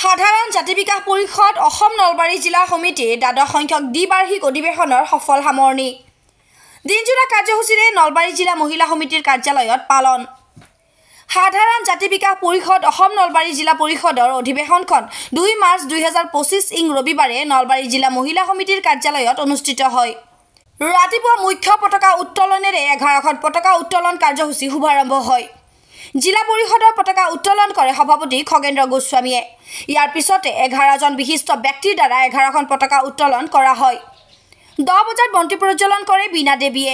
সাধাৰণ জাতি বিকাশ পৰিষদ অসম নলবাৰী জিলা সমিতিৰ দ্বাদশ সংখ্যক দ্বিবাৰ্ষিক অধিৱেশনৰ সফল সামৰণি দিনজোৰা কাৰ্যসূচীৰে নলবাৰী জিলা মহিলা সমিতিৰ কাৰ্যালয়ত পালন সাধাৰণ জাতি বিকাশ পৰিষদ অসম নলবাৰী জিলা পৰিষদৰ অধিৱেশনখন 2 মাৰ্চ 2025 ইং ৰবিবাৰে নলবাৰী জিলা মহিলা সমিতিৰ কাৰ্যালয়ত অনুষ্ঠিত হয় ৰাতিপুৱা মুখ্য পতাকা উত্তোলনেৰে 11খন পতাকা উত্তোলন কাৰ্যসূচী শুভাৰম্ভ হয় জিলা পৰিষদৰ পতাকা উত্তোলন কৰে সভাপতি খগেন্দ্ৰ গোস্বামীয়ে ইয়াৰ পিছতে 11 জন বিশিষ্ট ব্যক্তিৰ দ্বাৰা 11খন পতাকা উত্তোলন কৰা হয় 10 বজাত বন্তি প্ৰজ্বলন কৰে বীণা দেৱীয়ে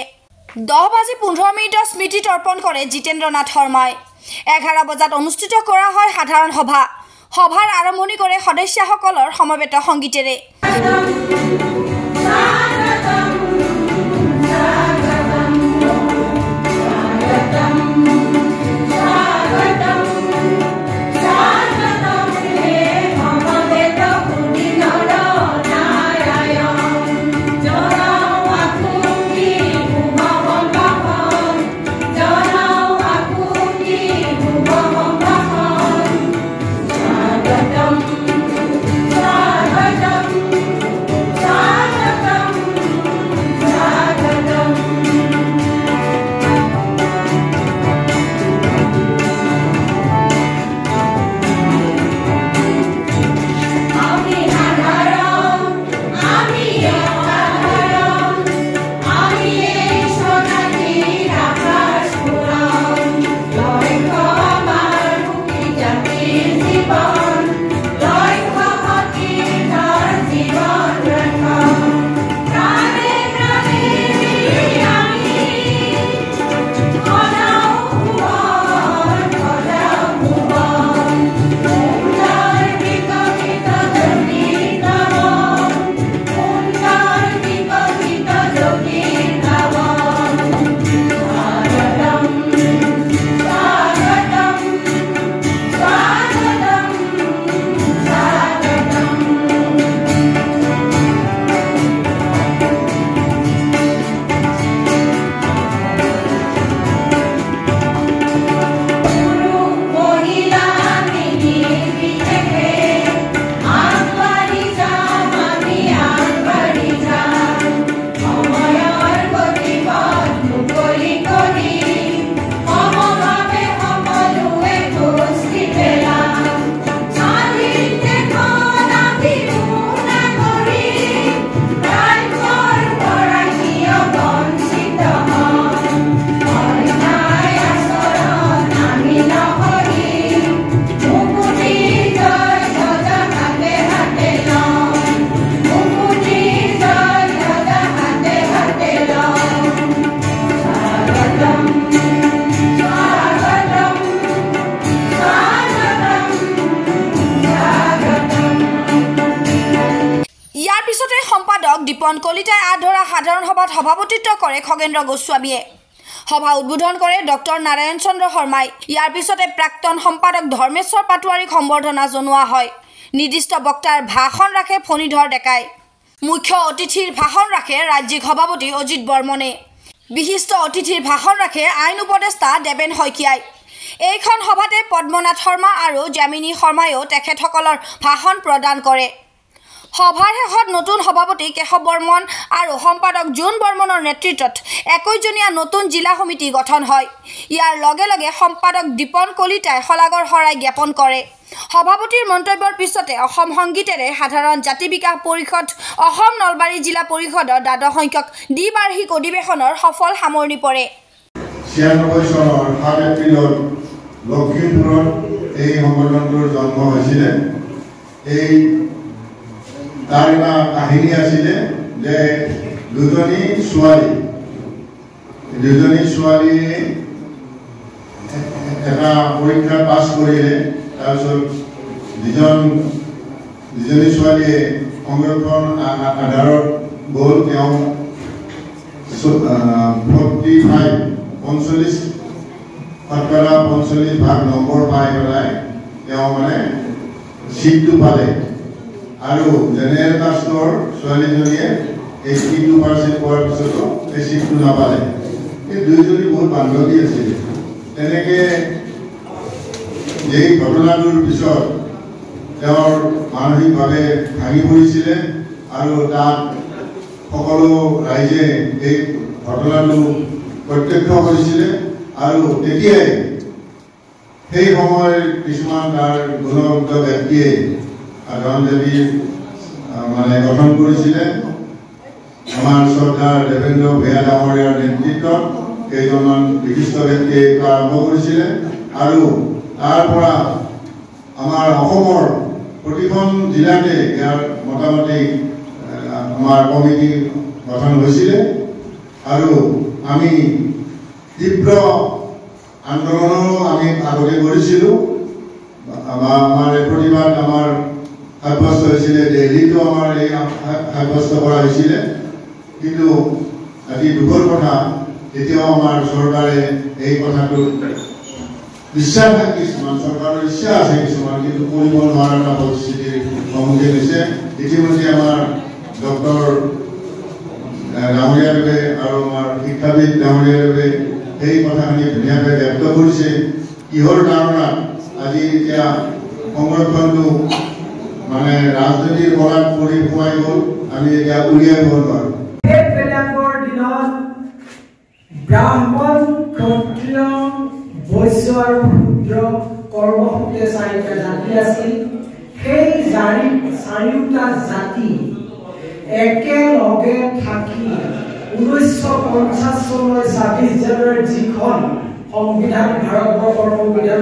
10:15 স্মৃতি তৰ্পণ কৰে জিতেন্দ্ৰনাথ শৰ্মাই 11 বজাত অনুষ্ঠিত কৰা হয় সাধাৰণ সভা সভাৰ আৰম্ভণি কৰে সদস্যসকলৰ সমবেত সংগীতেৰে দীপন কলিতাই আধৰা সাধাৰণ সভাত সভাপতিত্ব কৰে খগেন্দ্ৰ গোস্বামীয়ে সভা উদ্বোধন কৰে ডক্টৰ নাৰায়ণ চন্দ্ৰ শৰ্মাই ইয়াৰ পিছতে প্ৰাক্তন সম্পাদক ধৰ্মেশ্বৰ পাটোৱাৰীক সম্বৰ্ধনা জনোৱা হয় নিৰ্দিষ্ট বক্তাৰ ভাষণ ৰাখে ফণীধৰ ডেকাই মুখ্য অতিথিৰ ভাষণ ৰাখে ৰাজ্যিক সভাপতি অজিত বৰ্মনে বিশিষ্ট অতিথিৰ ভাষণ ৰাখে আইন উপদেষ্টা দেবেন শইকীয়াই এইখন সভাতে পদ্মনাথ শৰ্মা আৰু জামিনী শৰ্মায়ো তেখেতসকলৰ ভাষণ প্ৰদান কৰে সভাৰ শেষত নতুন সভাপতি কেশৱ বৰ্মন আৰু সম্পাদক জোন বৰ্মনৰ নেতৃত্বত 21 জনীয়া নতুন জিলা সমিতি গঠন হয় ইয়াৰ লগে লগে সম্পাদক দীপন কলিতাই শলাগৰ শৰাই জ্ঞাপন কৰে সভাপতিৰ মন্তব্যৰ পিছতে অসম সংগীতেৰে সাধাৰণ জাতি বিকাশ পৰিষদ অসম নলবাৰী জিলা পৰিষদৰ দ্বাদশ সংখ্যক দ্বিবাৰ্ষিক অধিৱেশনৰ সফল সামৰণি পৰে 96 চনৰ 7 এপ্ৰিলত লখিমপুৰত এই সংগঠনটোৰ জন্ম হৈছিল এই তাৰ এটা কাহিনী আছিলে যে দুজনী ছোৱালী এটা পৰীক্ষা পাছ কৰিলে তাৰপিছত দুজনী ছোৱালীয়ে সংৰক্ষণ আধাৰত গ'ল তেওঁ 45 ভাগ নম্বৰ পাই পেলাই তেওঁ মানে সিটটো পালে আৰু জেনেৰেল কাষ্টৰ ছোৱালীজনীয়ে 82% পোৱাৰ পিছতো এই সিটটো নাপালে এই দুইজনী বহুত বান্ধৱী আছিল তেনেকে এই ঘটনাটোৰ পিছত তেওঁৰ মানসিকভাৱে ভাঙি পৰিছিলে আৰু তাত সকলো ৰাইজে এই ঘটনাটো প্ৰত্যক্ষ কৰিছিলে আৰু তেতিয়াই সেই সময়ৰ কিছুমান তাৰ গুণগত ব্যক্তিয়ে সাধাৰণ জাতিৰ মানে গঠন কৰিছিলে আমাৰ শ্ৰদ্ধাৰ দেৱেন্দ্ৰ ভূঞা ডাঙৰীয়াৰ নেতৃত্বত কেইজনমান বিশিষ্ট ব্যক্তিয়ে আৰম্ভ কৰিছিলে আৰু তাৰ পৰা আমাৰ অসমৰ প্ৰতিখন জিলাতে ইয়াৰ মোটামুটি আমাৰ কমিটি গঠন হৈছিলে আৰু আমি তীব্ৰ আন্দোলনো আমি আগতে কৰিছিলোঁ আমাৰ এই প্ৰতিবাদ আমাৰ সাব্যস্ত হৈছিলে দিল্লীতো আমাৰ এই সাব্যস্ত কৰা হৈছিলে কিন্তু আজি দুখৰ কথা এতিয়াও আমাৰ চৰকাৰে এই কথাটো বিশ্বাস থাকে কিছুমান চৰকাৰৰ ইচ্ছা আছে কিছুমান কিন্তু কৰিব নোৱাৰা এটা পৰিস্থিতিৰ সন্মুখীন হৈছে ইতিমধ্যে আমাৰ ডক্টৰ ডাঙৰীয়াদেৱে আৰু আমাৰ শিক্ষাবিদ ডাঙৰীয়াদেৱে সেই কথাখিনি ধুনীয়াকৈ ব্যক্ত কৰিছে কিহৰ ধাৰণাত আজি এতিয়া সংৰক্ষণটো মানে ৰাজনীতিৰ বলাত পৰি সোমাই গ'ল আমি এতিয়া উলিয়াই দিব নোৱাৰোঁ ব্ৰাহ্মণ ক্ষত্ৰিয় বৈশ্য আৰু শূদ্ৰ কৰ্মসূত্ৰে চাৰিটা জাতি আছিল সেই চাৰিওটা জাতি একেলগে থাকি 1950 চনৰ 26 জানুৱাৰীত যিখন সংবিধান ভাৰতবৰ্ষৰ সংবিধান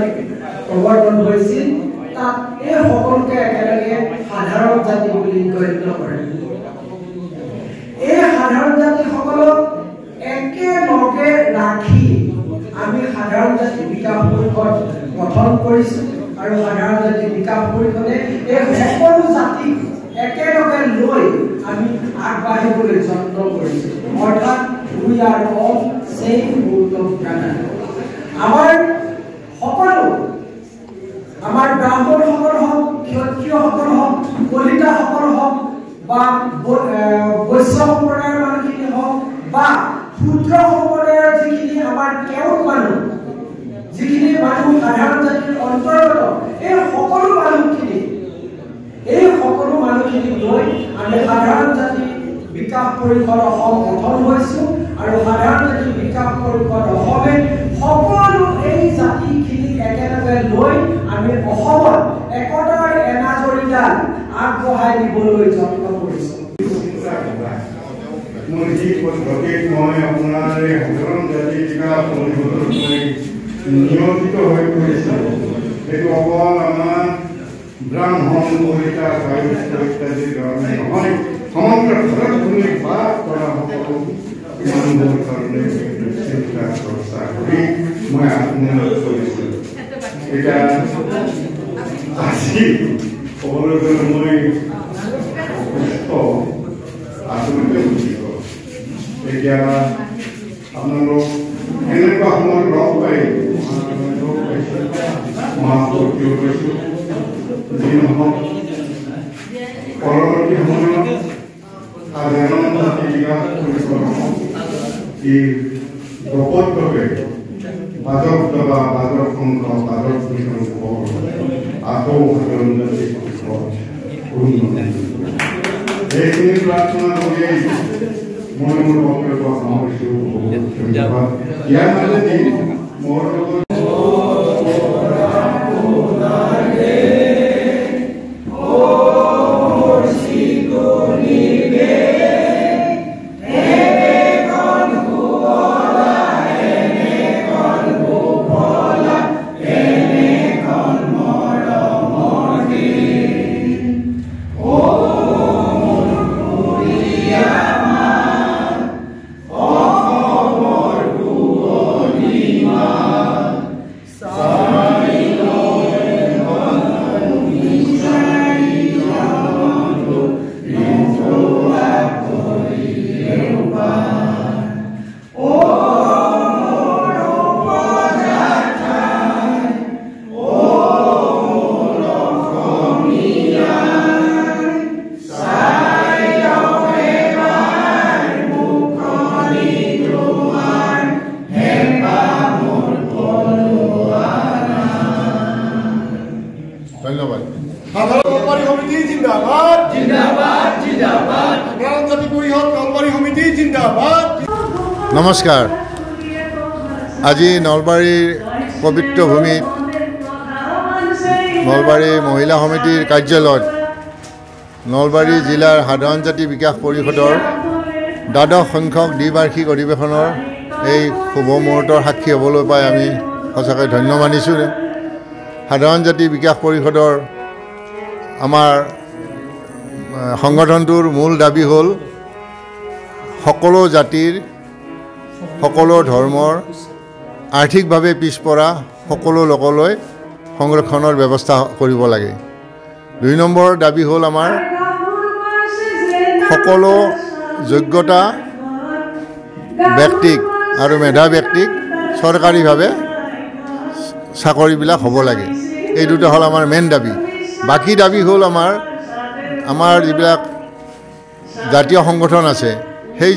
প্ৰৱৰ্তন হৈছিল তাত এই সকলোকে একেলগে সাধাৰণ জাতি বুলি গণ্য কৰে এই সাধাৰণ জাতিসকলক একেলগে ৰাখি আমি সাধাৰণ জাতি বিকাশ পৰিষদ গঠন কৰিছোঁ আৰু সাধাৰণ জাতি বিকাশ পৰিষদে এই সকলো জাতিক একেলগে লৈ আমি আগবাঢ়িবলৈ যত্ন কৰিছোঁ অৰ্থাৎ we are all same boat of brother আমাৰ সকলো আমাৰ ব্ৰাহ্মণসকল হওক ক্ষত্ৰিয়সকল হওক কলিতাসকল হওক বা বৈশ্য সম্প্ৰদায়ৰ মানুহখিনি হওক বা শূদ্ৰ সম্প্ৰদায়ৰ যিখিনি আমাৰ কেওট মানুহ যিখিনি মানুহ সাধাৰণ জাতিৰ অন্তৰ্গত এই সকলো মানুহখিনি লৈ আমি সাধাৰণ জাতি বিকাশ পৰিষদ অসম গঠন হৈছোঁ আৰু সাধাৰণ জাতি বিকাশ পৰিষদ অসমে সকলো এই জাতিখিনি একেলগে লৈ আমি অসমত একতাৰ এনাজৰীডাল আগবঢ়াই নিবলৈ যত্ন কৰিছোঁ মই যি পদ্ধতিত মই আপোনাৰ এই সাধাৰণ জাতি বিকাশ পৰিষদত মই নিয়োজিত হৈ পৰিছিলোঁ সেইটো অকল আমাৰ ব্ৰাহ্মণ কলিতা বৈশ্য ইত্যাদি ধৰণে নহয় সমগ্ৰ ভাৰতভূমিত বাস কৰা সকলো মানুহৰ কাৰণে চিন্তা চৰ্চা কৰি মই আত্মনিয়োগ কৰিছিলোঁ এতিয়া আজি ক'বলৈ গ'লে মই সুস্থ আচলতে বুজিব এতিয়া আপোনালোক এনেকুৱা সময়ত লগ পাই মহাপুৰুষীয় কৈছোঁ যি নহওক পৰৱৰ্তী সময়ত সাধাৰণ জাতি বিকাশ পৰিষদ ই দপতভাৱে বাজক দবা বাজক সংঘ বাজক বিসংঘ আকৌ সাধাৰণ জাতি পৰিষদ উন্নতি এইখিনি প্ৰাৰ্থনা কৰি মই মোৰ বক্তব্য সামৰিছোঁ ধন্যবাদ ইয়াৰ মাজেদি মোৰ লগত নলবাৰী সমিতি জিন্দাবাদ জিন্দাবাদ জিন্দাবাদ সাধাৰণ জাতি পৰিষদ নলবাৰী সমিতি জিন্দাবাদ। নমস্কাৰ। আজি নলবাৰীৰ পবিত্ৰ ভূমিত নলবাৰী মহিলা সমিতিৰ কাৰ্যালয়ত নলবাৰী জিলাৰ সাধাৰণ জাতি বিকাশ পৰিষদৰ দ্বাদশ সংখ্যক দ্বিবাৰ্ষিক অধিৱেশনৰ এই শুভ মুহূৰ্তৰ সাক্ষী হ'বলৈ পাই আমি সঁচাকৈ ধন্য মানিছোঁ। সাধাৰণ জাতি বিকাশ পৰিষদৰ আমাৰ সংগঠনটোৰ মূল দাবী হ'ল সকলো জাতিৰ সকলো ধৰ্মৰ আৰ্থিকভাৱে পিছপৰা সকলো লোকলৈ সংৰক্ষণৰ ব্যৱস্থা কৰিব লাগে। 2 নম্বৰ দাবী হ'ল আমাৰ সকলো যোগ্যতা ব্যক্তিক আৰু মেধা ব্যক্তিক চৰকাৰীভাৱে চাকৰিবিলাক হ'ব লাগে। এই দুটা হ'ল আমাৰ মেইন দাবী। বাকী দাবী হ'ল আমাৰ যিবিলাক জাতীয় সংগঠন আছে সেই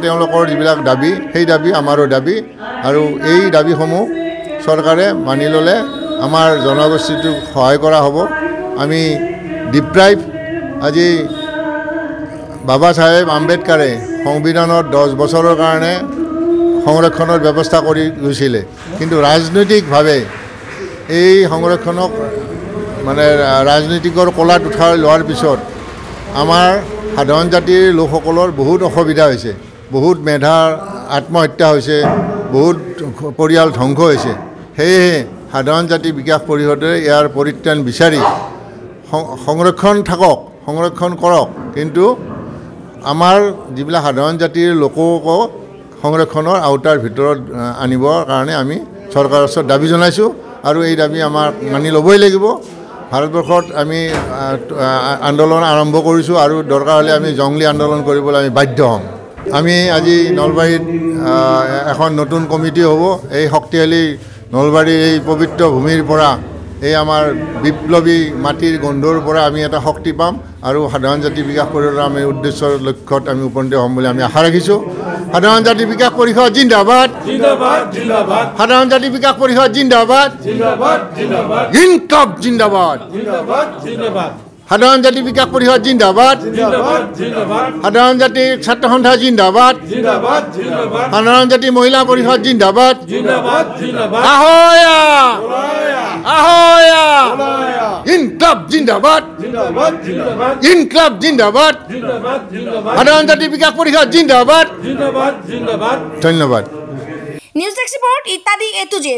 তেওঁলোকৰ যিবিলাক দাবী সেই দাবী আমাৰো দাবী, আৰু এই দাবীসমূহ চৰকাৰে মানি ল'লে আমাৰ জনগোষ্ঠীটোক সহায় কৰা হ'ব। আমি ডিপ্ৰাইভ আজি বাবা চাহেব আম্বেদকাৰে সংবিধানত 10 বছৰৰ কাৰণে সংৰক্ষণৰ ব্যৱস্থা কৰি গৈছিলে, কিন্তু ৰাজনৈতিকভাৱে এই সংৰক্ষণক ৰাজনৈতিকৰ কলাত উঠাই লোৱাৰ পিছত আমাৰ সাধাৰণ জাতিৰ লোকসকলৰ বহুত অসুবিধা হৈছে, বহুত মেধাৰ আত্মহত্যা হৈছে, বহুত পৰিয়াল ধ্বংস হৈছে। সেয়েহে সাধাৰণ জাতি বিকাশ পৰিষদে ইয়াৰ পৰিত্ৰাণ বিচাৰি সংৰক্ষণ কৰক, কিন্তু আমাৰ যিবিলাক সাধাৰণ জাতিৰ লোককো সংৰক্ষণৰ আওতাৰ ভিতৰত আনিবৰ কাৰণে আমি চৰকাৰৰ ওচৰত দাবী জনাইছোঁ, আৰু এই দাবী আমাক মানি ল'বই লাগিব। ভাৰতবৰ্ষত আমি আন্দোলন আৰম্ভ কৰিছোঁ, আৰু দৰকাৰ হ'লে আমি জংলী আন্দোলন কৰিবলৈ আমি বাধ্য হ'ম। আমি আজি নলবাৰীত এখন নতুন কমিটি হ'ব। এই শক্তিশালী নলবাৰীৰ এই পবিত্ৰ ভূমিৰ পৰা, এই আমাৰ বিপ্লৱী মাটিৰ গন্ধৰ পৰা আমি এটা শক্তি পাম, আৰু সাধাৰণ জাতি বিকাশ পৰিষদৰ আমি উদ্দেশ্যৰ লক্ষ্যত আমি উপনীত হ'ম বুলি আমি আশা ৰাখিছোঁ। সাধাৰণ জাতি বিকাশ পৰিষদ জিন্দাবাদ জিন্দাবাদ জিন্দাবাদ। সাধাৰণ জাতি বিকাশ পৰিষদ জিন্দাবাদ জিন্দাবাদ জিন্দাবাদ। ইনকলাব জিন্দাবাদ জিন্দাবাদ জিন্দাবাদ। সাধাৰণ জাতি বিকাশ পৰিষদ জিন্দাবাদ জিন্দাবাদ জিন্দাবাদ। সাধাৰণ জাতি ছাত্ৰ সন্থা জিন্দাবাদ জিন্দাবাদ জিন্দাবাদ। সাধাৰণ জাতি মহিলা পৰিষদ জিন্দাবাদ জিন্দাবাদ জিন্দাবাদ। আহয়া আহয়া ইনকলাব জিন্দাবাদ জিন্দাবাদ জিন্দাবাদ। ইনকলাব জিন্দাবাদ জিন্দাবাদ জিন্দাবাদ। সাধাৰণ জাতি বিকাশ পৰিষদ জিন্দাবাদ জিন্দাবাদ জিন্দাবাদ। ধন্যবাদ। নিউজ ডেস্ক ৰিপোৰ্ট ইত্যাদি A to Z।